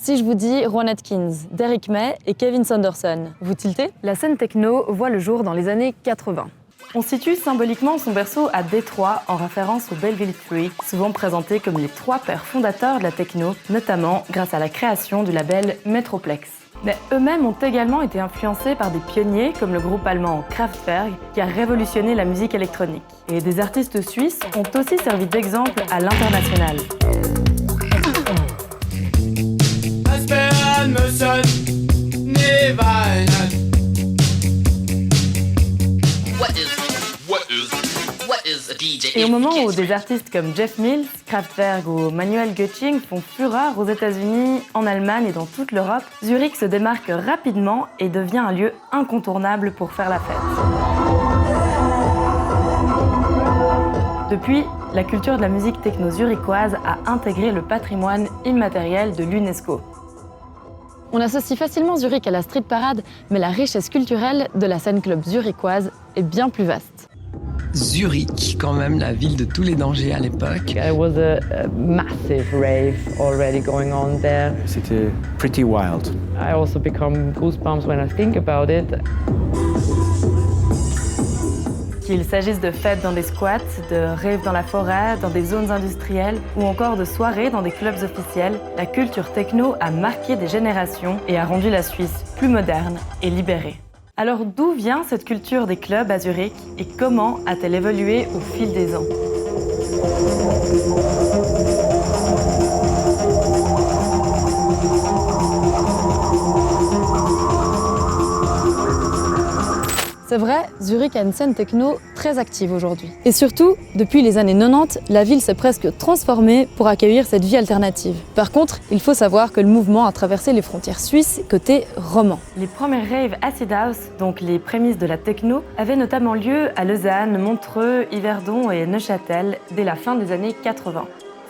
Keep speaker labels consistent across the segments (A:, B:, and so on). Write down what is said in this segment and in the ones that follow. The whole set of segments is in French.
A: Si je vous dis Rowan Atkins, Derrick May et Kevin Saunderson, vous tiltez? La scène techno voit le jour dans les années 80. On situe symboliquement son berceau à Détroit en référence aux Belleville Three, souvent présentés comme les 3 pères fondateurs de la techno, notamment grâce à la création du label Metroplex. Mais eux-mêmes ont également été influencés par des pionniers comme le groupe allemand Kraftwerk qui a révolutionné la musique électronique. Et des artistes suisses ont aussi servi d'exemple à l'international. Et au moment où des artistes comme Jeff Mills, Kraftwerk ou Manuel Göttingen font fureur aux États-Unis, en Allemagne et dans toute l'Europe, Zurich se démarque rapidement et devient un lieu incontournable pour faire la fête. Depuis, la culture de la musique techno zurichoise a intégré le patrimoine immatériel de l'UNESCO. On associe facilement Zurich à la street parade, mais la richesse culturelle de la scène club zurichoise est bien plus vaste.
B: Zurich, quand même, la ville de tous les dangers à l'époque.
C: There was a massive rave already going on there.
D: C'était pretty wild.
C: I also become goosebumps when I think about it.
A: Qu'il s'agisse de fêtes dans des squats, de raves dans la forêt, dans des zones industrielles ou encore de soirées dans des clubs officiels, la culture techno a marqué des générations et a rendu la Suisse plus moderne et libérée. Alors d'où vient cette culture des clubs à Zurich et comment a-t-elle évolué au fil des ans? C'est vrai, Zurich a une scène techno très active aujourd'hui. Et surtout, depuis les années 90, la ville s'est presque transformée pour accueillir cette vie alternative. Par contre, il faut savoir que le mouvement a traversé les frontières suisses côté roman. Les premières raves acid house, donc les prémices de la techno, avaient notamment lieu à Lausanne, Montreux, Yverdon et Neuchâtel dès la fin des années 80.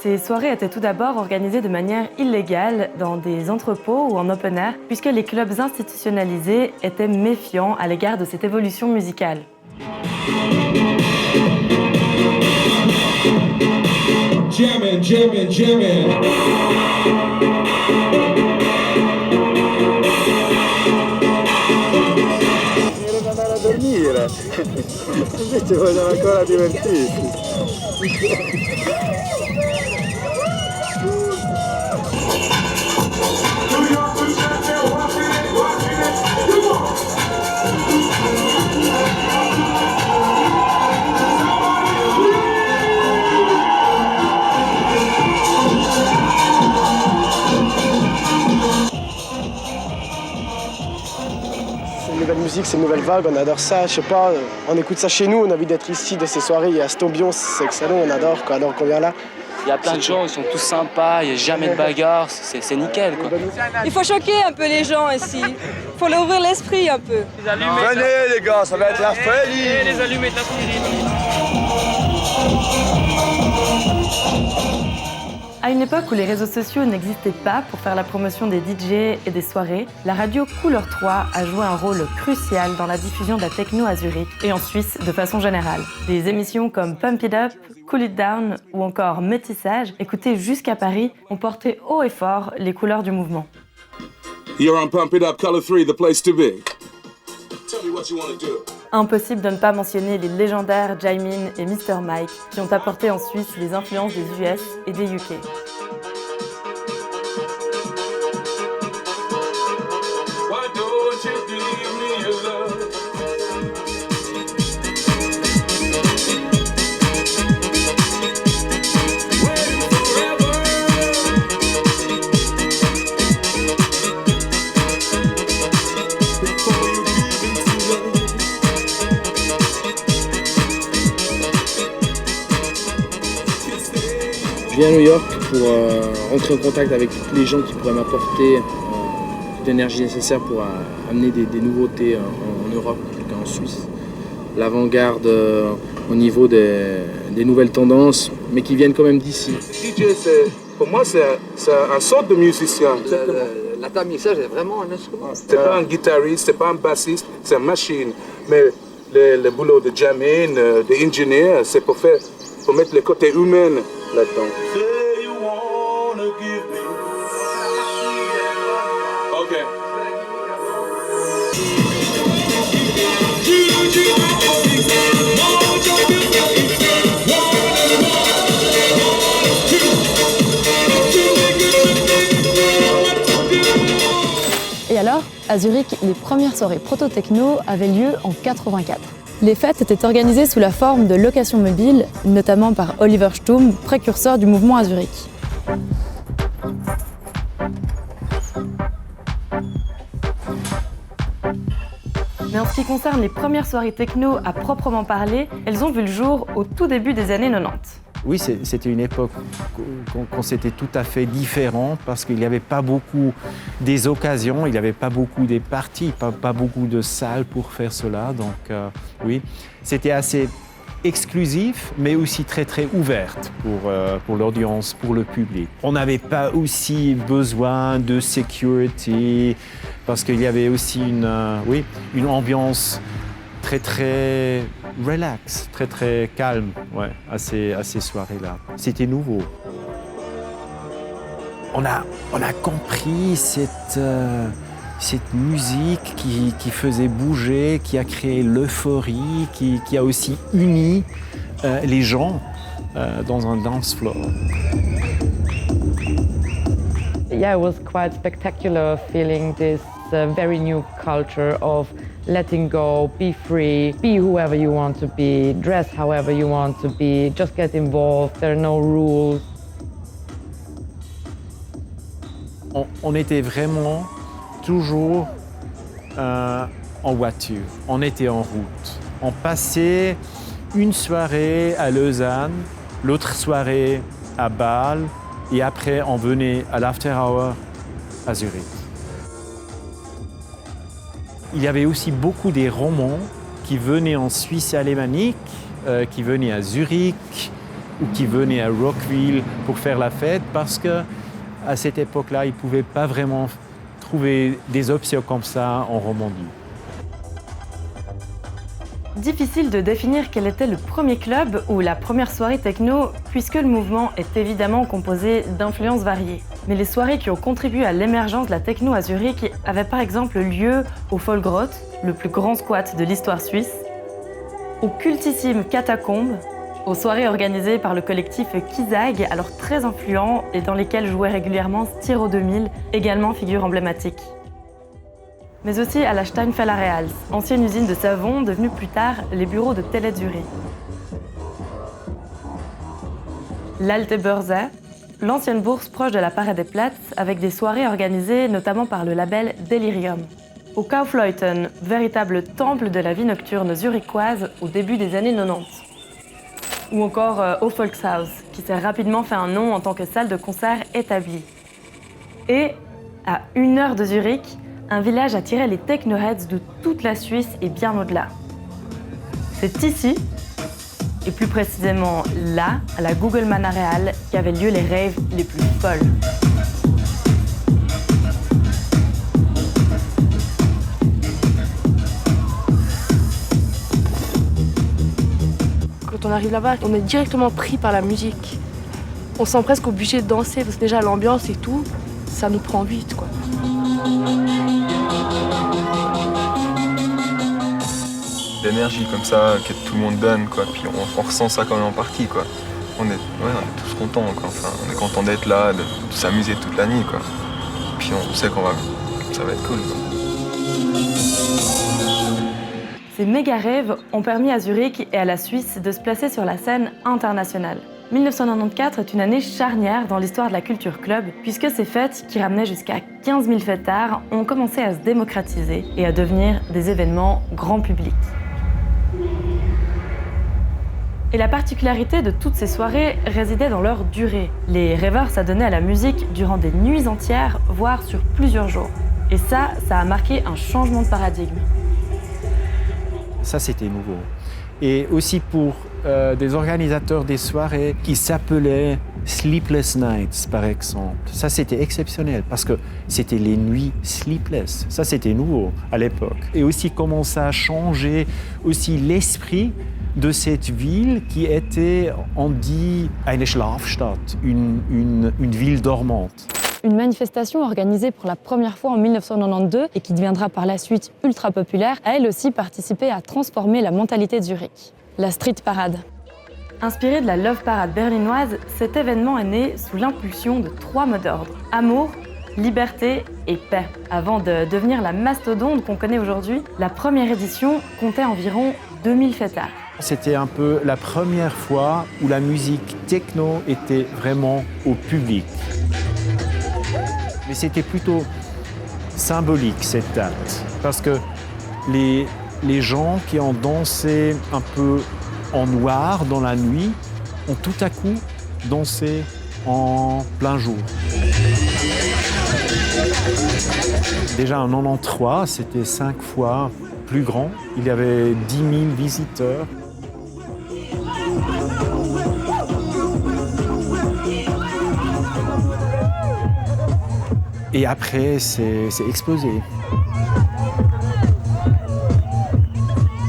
A: Ces soirées étaient tout d'abord organisées de manière illégale dans des entrepôts ou en open air, puisque les clubs institutionnalisés étaient méfiants à l'égard de cette évolution musicale.
E: Jammin', jammin', jammin'.
F: Vogliono andare a dormire, invece vogliono ancora divertirsi. C'est une nouvelle musique, c'est une nouvelle vague, on adore ça, je sais pas, on écoute ça chez nous, on a envie d'être ici, de ces soirées, il y a cette ambiance, c'est excellent, on adore alors qu'on vient là.
G: Il y a plein de gens, ils sont tous sympas, il n'y a jamais de bagarre, c'est nickel quoi.
H: Il faut choquer un peu les gens ici, il faut leur ouvrir l'esprit un peu.
F: Venez les gars, ça va être la folie.
G: Les allumettes, la folie.
A: À une époque où les réseaux sociaux n'existaient pas pour faire la promotion des DJ et des soirées, la radio Couleur 3 a joué un rôle crucial dans la diffusion de la techno à Zurich et en Suisse de façon générale. Des émissions comme Pump It Up, Cool It Down ou encore Métissage, écoutées jusqu'à Paris, ont porté haut et fort les couleurs du mouvement.
E: You're on Pump It Up, Color 3, the place to be. Tell me what you want to do.
A: Impossible de ne pas mentionner les légendaires Jamin et Mr Mike qui ont apporté en Suisse les influences des US et des UK.
E: Why don't you give me your love?
I: Je viens à New York pour entrer en contact avec tous les gens qui pourraient m'apporter toute l'énergie nécessaire pour amener des nouveautés en Europe, en tout cas en Suisse. L'avant-garde au niveau des nouvelles tendances, mais qui viennent quand même d'ici.
E: DJ, pour moi, c'est un sorte de musicien.
F: La table mixage est vraiment un instrument.
E: C'est pas un guitariste, c'est pas un bassiste, c'est une machine. Mais le boulot de jamming, de ingénieur, c'est pour mettre le côté humain là-dedans.
A: Et alors, à Zurich, les premières soirées proto-techno avaient lieu en 84. Les fêtes étaient organisées sous la forme de locations mobiles, notamment par Oliver Stumm, précurseur du mouvement à Zurich. Mais en ce qui concerne les premières soirées techno à proprement parler, elles ont vu le jour au tout début des années 90.
D: Oui, c'était une époque quand c'était tout à fait différent parce qu'il n'y avait pas beaucoup des occasions, il n'y avait pas beaucoup des parties, pas beaucoup de salles pour faire cela. Donc oui, c'était assez exclusif, mais aussi très très ouverte pour l'audience, pour le public. On n'avait pas aussi besoin de security parce qu'il y avait aussi une ambiance très très relax, très très calme, ouais, à ces soirées-là. C'était nouveau. On a compris cette musique qui faisait bouger, qui a créé l'euphorie, qui a aussi uni les gens dans un dance floor.
C: Yeah, it was quite spectacular feeling this very new culture of letting go, be free, be whoever you want to be, dress however you want to be, just get involved, there are no rules.
D: On était vraiment toujours en voiture, on était en route. On passait une soirée à Lausanne, l'autre soirée à Bâle, et après on venait à l'after hour à Zurich. Il y avait aussi beaucoup des Romands qui venaient en Suisse alémanique, qui venaient à Zurich ou qui venaient à Rockville pour faire la fête parce qu'à cette époque-là, ils ne pouvaient pas vraiment trouver des options comme ça en Romandie.
A: Difficile de définir quel était le premier club ou la première soirée techno, puisque le mouvement est évidemment composé d'influences variées. Mais les soirées qui ont contribué à l'émergence de la techno à Zurich avaient par exemple lieu au Vollgrot, le plus grand squat de l'histoire suisse, au cultissime Catacombe, aux soirées organisées par le collectif Kizag, alors très influent et dans lesquelles jouait régulièrement Styro 2000, également figure emblématique. Mais aussi à la Steinfeller Reals, ancienne usine de savon devenue plus tard les bureaux de Tele Zurich. L'Alte Börse, l'ancienne bourse proche de la Paradeplatz, avec des soirées organisées notamment par le label Delirium. Au Kaufleuten, véritable temple de la vie nocturne zurichoise au début des années 90. Ou encore au Volkshaus, qui s'est rapidement fait un nom en tant que salle de concert établie. Et, à 1 heure de Zurich, un village attirait les technoheads de toute la Suisse et bien au-delà. C'est ici, et plus précisément là, à la Gugelmann Areal, qu'avaient lieu les raves les plus folles.
J: Quand on arrive là-bas, on est directement pris par la musique. On sent presque obligé de danser, parce que déjà l'ambiance et tout, ça nous prend vite, quoi.
K: L'énergie comme ça que tout le monde donne, quoi. Puis on ressent ça quand même en partie, quoi. On est tous contents, quoi. Enfin, on est content d'être là, de s'amuser toute la nuit, quoi. Puis on sait ça va être cool, quoi.
A: Ces méga rêves ont permis à Zurich et à la Suisse de se placer sur la scène internationale. 1994 est une année charnière dans l'histoire de la culture club, puisque ces fêtes, qui ramenaient jusqu'à 15 000 fêtards, ont commencé à se démocratiser et à devenir des événements grand public. Et la particularité de toutes ces soirées résidait dans leur durée. Les rêveurs s'adonnaient à la musique durant des nuits entières, voire sur plusieurs jours. Et ça a marqué un changement de paradigme.
D: Ça, c'était nouveau. Et aussi pour des organisateurs des soirées qui s'appelaient Sleepless Nights, par exemple. Ça, c'était exceptionnel parce que c'était les nuits sleepless. Ça, c'était nouveau à l'époque. Et aussi comment ça a changé aussi l'esprit de cette ville qui était, on dit, eine Schlafstadt, une ville dormante.
A: Une manifestation organisée pour la première fois en 1992 et qui deviendra par la suite ultra populaire, a elle aussi participé à transformer la mentalité de Zurich. La Street Parade. Inspiré de la Love Parade berlinoise, cet événement est né sous l'impulsion de 3 mots d'ordre: amour, liberté et paix. Avant de devenir la mastodonte qu'on connaît aujourd'hui, la première édition comptait environ 2000 fêtards.
D: C'était un peu la première fois où la musique techno était vraiment au public. Mais c'était plutôt symbolique cette date, parce que les gens qui ont dansé un peu en noir dans la nuit ont tout à coup dansé en plein jour. Déjà en 93, c'était 5 fois plus grand. Il y avait 10 000 visiteurs. Et après, c'est explosé.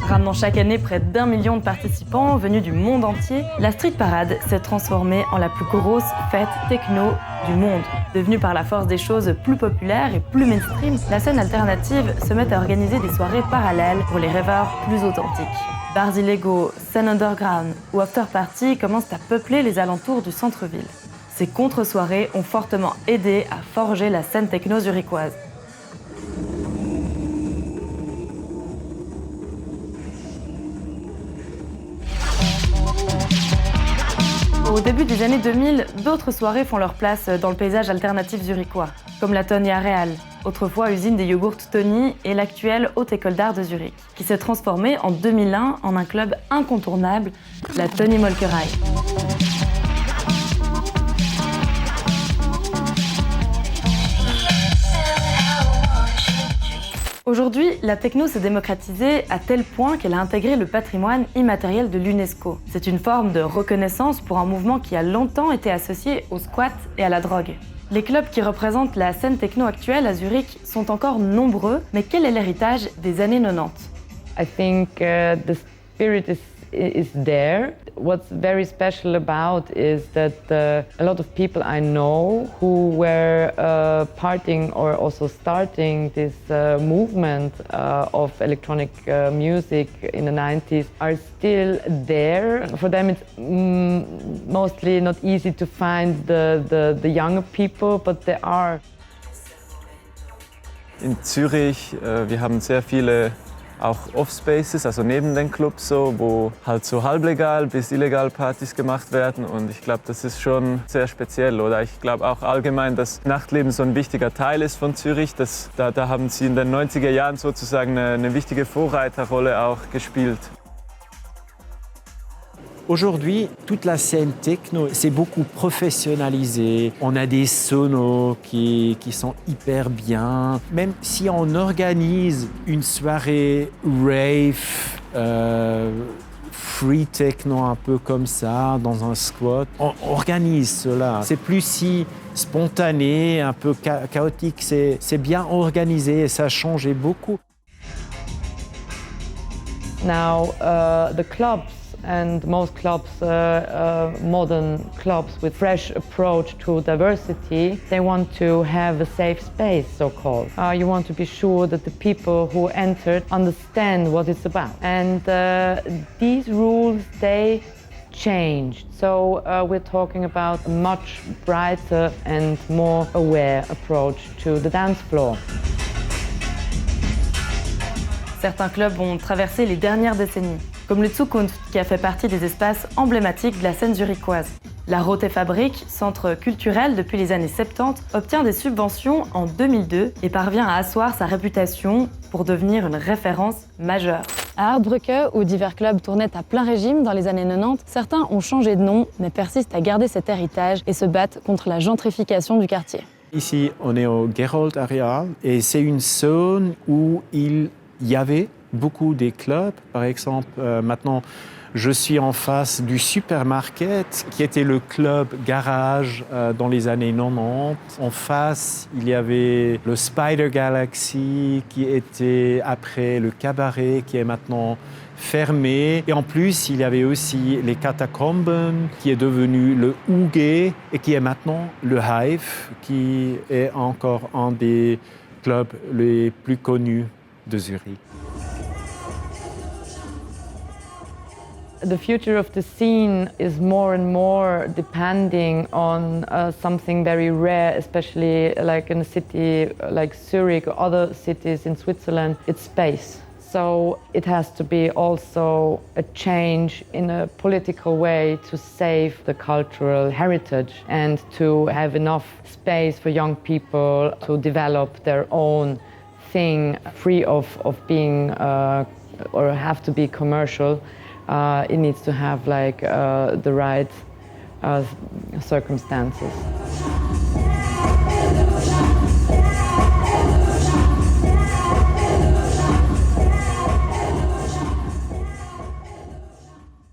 A: Ramenant chaque année près d'1 million de participants venus du monde entier, la Street Parade s'est transformée en la plus grosse fête techno du monde. Devenue par la force des choses plus populaire et plus mainstream, la scène alternative se met à organiser des soirées parallèles pour les rêveurs plus authentiques. Bars illégaux, scènes underground ou after-party commencent à peupler les alentours du centre-ville. Ces contre-soirées ont fortement aidé à forger la scène techno zurichoise. Au début des années 2000, d'autres soirées font leur place dans le paysage alternatif zurichois, comme la Tony Areal, autrefois usine des yogourts Tony et l'actuelle Haute École d'Art de Zurich, qui s'est transformée en 2001 en un club incontournable, la Tony Molkerei. Aujourd'hui, la techno s'est démocratisée à tel point qu'elle a intégré le patrimoine immatériel de l'UNESCO. C'est une forme de reconnaissance pour un mouvement qui a longtemps été associé au squat et à la drogue. Les clubs qui représentent la scène techno actuelle à Zurich sont encore nombreux, mais quel est l'héritage des années 90 ?
C: I think the spirit is there. What's very special about is that a lot of people I know who were parting or also starting this movement of electronic music in the 90s are still there. For them it's mostly not easy to find the younger people, but they are.
L: In Zürich, wir haben sehr viele auch Off-Spaces, also neben den Clubs so, wo halt so halblegal bis illegal Partys gemacht werden, und ich glaube, das ist schon sehr speziell, oder? Ich glaube auch allgemein, dass Nachtleben so ein wichtiger Teil ist von Zürich. Da haben sie in den 90er Jahren sozusagen eine wichtige Vorreiterrolle auch gespielt.
D: Aujourd'hui, toute la scène techno s'est beaucoup professionnalisée. On a des sonos qui sont hyper bien. Même si on organise une soirée rave, free techno un peu comme ça, dans un squat, on organise cela. C'est plus si spontané, un peu chaotique. C'est bien organisé et ça a changé beaucoup.
C: Now, the clubs and most clubs, modern clubs with fresh approach to diversity, they want to have a safe space, so-called. You want to be sure that the people who entered understand what it's about. And these rules, they changed. So we're talking about a much brighter and more aware approach to the dance floor.
A: Certains clubs ont traversé les dernières décennies, comme le Zukunft, qui a fait partie des espaces emblématiques de la scène zurichoise. La Rote Fabrik, centre culturel depuis les années 70, obtient des subventions en 2002 et parvient à asseoir sa réputation pour devenir une référence majeure. À Hardbrücke, où divers clubs tournaient à plein régime dans les années 90, certains ont changé de nom, mais persistent à garder cet héritage et se battent contre la gentrification du quartier.
D: Ici, on est au Gerold Areal et c'est une zone où il y avait beaucoup de clubs. Par exemple, maintenant, je suis en face du Supermarket, qui était le club garage dans les années 90. En face, il y avait le Spider Galaxy, qui était après le cabaret, qui est maintenant fermé. Et en plus, il y avait aussi les catacombes, qui est devenu le Houguet et qui est maintenant le Hive, qui est encore un des clubs les plus connus de Zurich.
C: The future of the scene is more and more depending on something very rare, especially like in a city like Zurich or other cities in Switzerland. It's space. So it has to be also a change in a political way to save the cultural heritage and to have enough space for young people to develop their own thing free of being or have to be commercial. It needs to have like the right circumstances.